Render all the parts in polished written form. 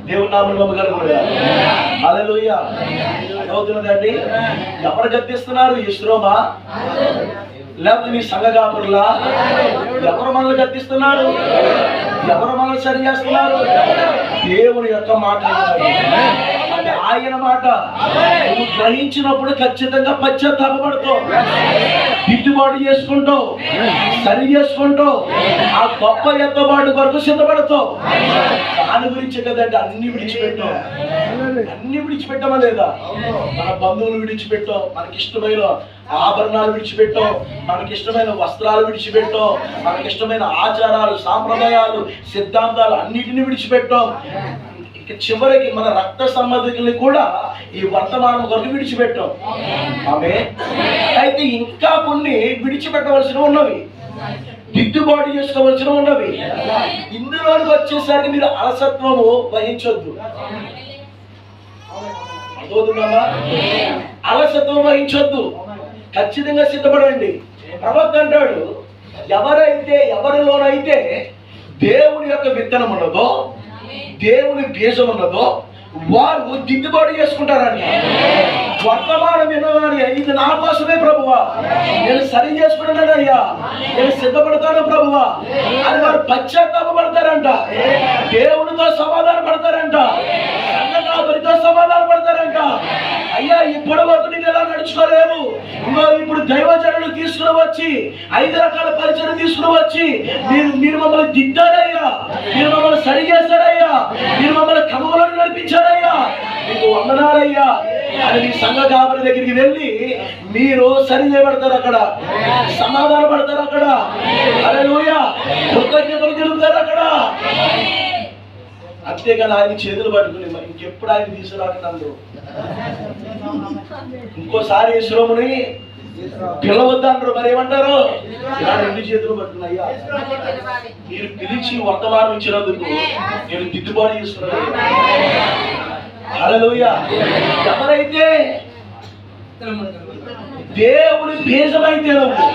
దేవుని నామములో కలుగునుగా. హల్లెలూయా. అవుతున్నదండి. ఎవరు గద్దిస్తున్నారు? యెషూరమా లేకపోతే నీ సంఘ కాపురులా? ఎవరు మనల్ని గద్దిస్తున్నారు? ఎవరు మనల్ని సరి చేస్తున్నారు? దేవుని యొక్క మాట, ఆయన మాట నువ్వు గ్రహించినప్పుడు ఖచ్చితంగా పశ్చాత్తాపపడతావు, దిద్దుబాటు చేసుకుంటావు, సరి చేసుకుంటావు, ఆ గొప్ప ఎత్తబాటు కొరకు సిద్ధపడతావు. దాని గురించి కదండి అన్ని విడిచిపెట్టావు. అన్ని విడిచిపెట్టామా లేదా? మన బంధువులు విడిచిపెట్టావు, మనకిష్టమైన ఆభరణాలు విడిచిపెట్టావు, మనకిష్టమైన వస్త్రాలు విడిచిపెట్టావు, మనకిష్టమైన ఆచారాలు, సాంప్రదాయాలు, సిద్ధాంతాలు అన్నిటిని విడిచిపెట్టావు. చివరికి మన రక్త సంబంధికుల్ని కూడా ఈ వర్తమానం కొరకు విడిచిపెట్టాం. ఆమె అయితే ఇంకా కొన్ని విడిచిపెట్టవలసినవి ఉన్నవి, దిద్దుబాటు చేసుకోవలసిన ఉన్నవి. ఇందులోకి వచ్చేసరికి మీరు అలసత్వము వహించొద్దు. అర్థమవుతుందమ్మా? అలసత్వం వహించొద్దు, ఖచ్చితంగా సిద్ధపడండి. ప్రవక్త అంటాడు, ఎవరిలోనైతే దేవుని యొక్క విత్తనం ఉన్నదో, దేవుని బీజం ఉన్నదో వారు దిద్దుబాటు చేసుకుంటారని. వర్తమానం వినగానే ఇది నా కోసమే ప్రభువా, నేను సరి చేసుకుంటానయ్యా, నేను సిద్ధపడతాను ప్రభువా అని వారు పశ్చాత్తాపడతారంట. దేవునితో సమాధాన పడతారంట, సంఘకాపరితో సమాధాన పడతారంట. అయ్యా ఇప్పటి వరకు నేను ఎలా నడుచుకోలేవు, ఇంకో ఇప్పుడు దైవజనులు తీసుకుని వచ్చి 5 రకాల పరిచయం తీసుకుని వచ్చి మీరు మమ్మల్ని దిద్దారయ్యా, మీరు మమ్మల్ని సరి చేశారయ్యా, మీరు మమ్మల్ని క్రమంలో నడిపించారయ్యా, మీకు వందనాలయ్యా అని మీ సంఘ కాపరి దగ్గరికి వెళ్ళి మీరు సరి చేయబడతారు, అక్కడ సమాధాన పడతారు, అక్కడ హల్లెలూయా కృతజ్ఞతలు తెలుపుతారు అక్కడ. అంతేగాని ఆయన చేతులు పట్టుకుని ఇంకెప్పుడు ఆయన తీసుకురాకండి. ఇంకోసారి యెషూరముని పిలవద్దన్నారు, మరి ఏమంటారు? ఇలా 2 చేతులు పట్టుకున్నాయ్యా, మీరు పిలిచి వర్తమానం ఇచ్చినందుకు నేను దిద్దుబాటు చేసుకున్నాను. హల్లెలూయా. ఎవరైతే దేవుని బీజమైతే నువ్వు,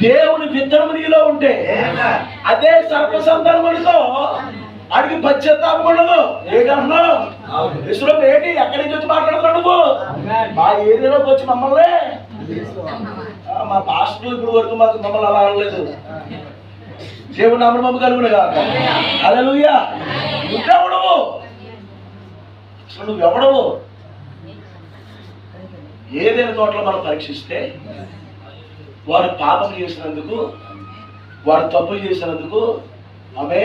దేవుని విత్తనము నీలో ఉంటే అదే సర్ప సంతానముతో అడిగి పశ్చాత్తాపం ఉండదు. ఏంటంటున్నావు? యెషూరము ఏంటి? ఎక్కడి నుంచి వచ్చి మాట్లాడుతున్నావు నువ్వు? మా ఏరియాలోకి వచ్చి మమ్మల్ని, మా పాస్టర్లు ఇప్పుడు వరకు మమ్మల్ని అలా అనలేదు. దేవుని నామమున కలుగునుగా. హల్లెలూయా. నువ్వెవడవు? అసలు నువ్వెవడవు? ఏదైనా తోటలో మనం పరీక్షిస్తే వారు పాపం చేసినందుకు, వారు తప్పు చేసినందుకు ఆమె